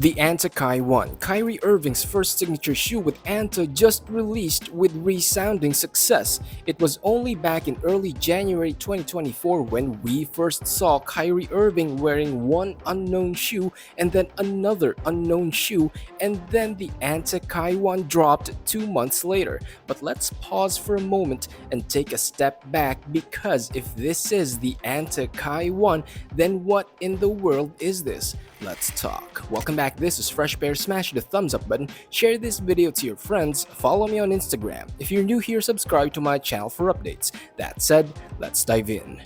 The Anta KAI, Kyrie Irving's first signature shoe with Anta, just released with resounding success. It was only back in early January 2024 when we first saw Kyrie Irving wearing one unknown shoe and then another unknown shoe, and then the Anta KAI dropped 2 months later. But let's pause for a moment and take a step back, because if this is the Anta KAI, then what in the world is this? Let's talk. Welcome back, this is Fresh Bear. Smash the thumbs up button, share this video to your friends, follow me on Instagram. If you're new here, subscribe to my channel for updates. That said, let's dive in.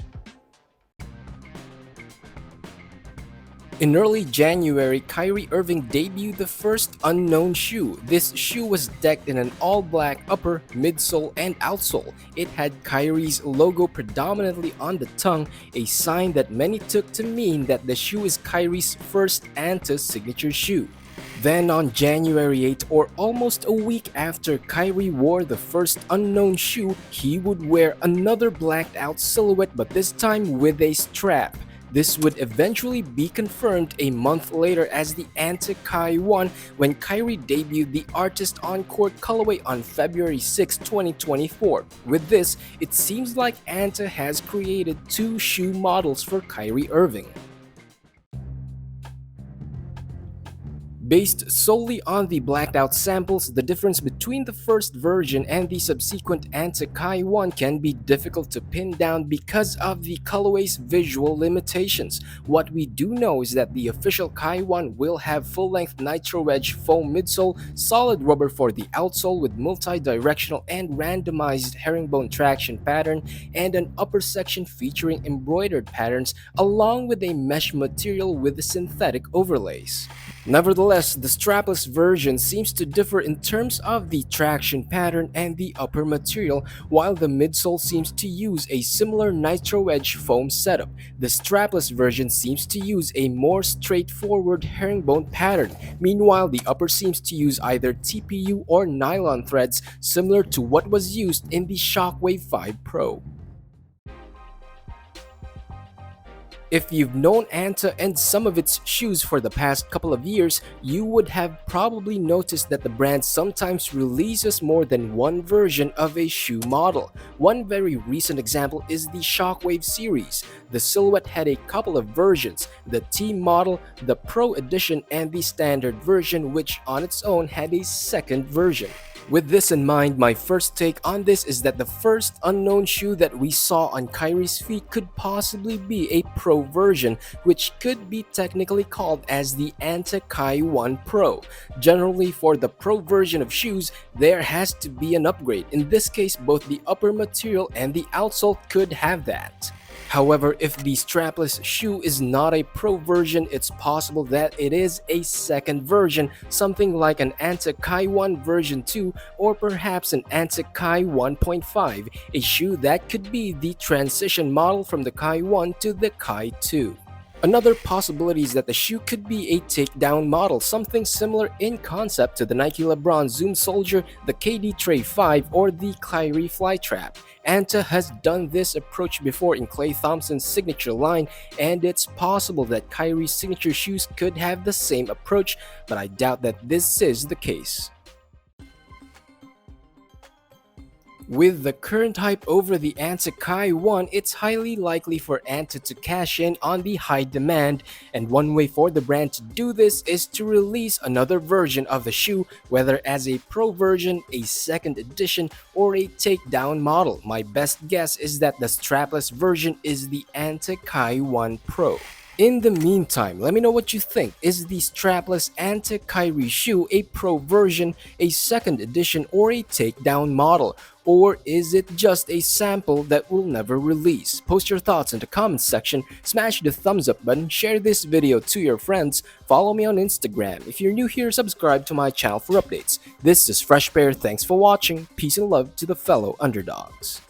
In early January, Kyrie Irving debuted the first unknown shoe. This shoe was decked in an all-black upper, midsole, and outsole. It had Kyrie's logo predominantly on the tongue, a sign that many took to mean that the shoe is Kyrie's first Anta signature shoe. Then on January 8, or almost a week after Kyrie wore the first unknown shoe, he would wear another blacked out silhouette, but this time with a strap. This would eventually be confirmed a month later as the Anta KAI when Kyrie debuted the Artist on Court colorway on February 6, 2024. With this, it seems like Anta has created two shoe models for Kyrie Irving. Based solely on the blacked out samples, the difference between the first version and the subsequent Anta KAI can be difficult to pin down because of the colorway's visual limitations. What we do know is that the official KAI will have full-length nitro edge foam midsole, solid rubber for the outsole with multi-directional and randomized herringbone traction pattern, and an upper section featuring embroidered patterns along with a mesh material with synthetic overlays. Nevertheless, the strapless version seems to differ in terms of the traction pattern and the upper material, while the midsole seems to use a similar nitro edge foam setup. The strapless version seems to use a more straightforward herringbone pattern. Meanwhile, the upper seems to use either TPU or nylon threads, similar to what was used in the Shockwave 5 Pro. If you've known Anta and some of its shoes for the past couple of years, you would have probably noticed that the brand sometimes releases more than one version of a shoe model. One very recent example is the Shockwave series. The silhouette had a couple of versions: the Team model, the Pro edition, and the standard version, which on its own had a second version. With this in mind, my first take on this is that the first unknown shoe that we saw on Kyrie's feet could possibly be a Pro version, which could be technically called as the Anta KAI Pro. Generally, for the Pro version of shoes, there has to be an upgrade. In this case, both the upper material and the outsole could have that. However, if the strapless shoe is not a Pro version, it's possible that it is a second version, something like an Anta KAI version 2 or perhaps an Anta KAI 1.5, a shoe that could be the transition model from the KAI to the KAI 2. Another possibility is that the shoe could be a takedown model, something similar in concept to the Nike LeBron Zoom Soldier, the KD Tray 5, or the Kyrie Flytrap. Anta has done this approach before in Klay Thompson's signature line, and it's possible that Kyrie's signature shoes could have the same approach, but I doubt that this is the case. With the current hype over the Anta KAI, it's highly likely for Anta to cash in on the high demand, and one way for the brand to do this is to release another version of the shoe, whether as a Pro version, a second edition, or a takedown model. My best guess is that the strapless version is the Anta KAI Pro. In the meantime, let me know what you think. Is the strapless Anta Kyrie shoe a Pro version, a second edition, or a takedown model? Or is it just a sample that will never release? Post your thoughts in the comments section, smash the thumbs up button, share this video to your friends, follow me on Instagram. If you're new here, subscribe to my channel for updates. This is Fresh Bear, thanks for watching, peace and love to the fellow underdogs.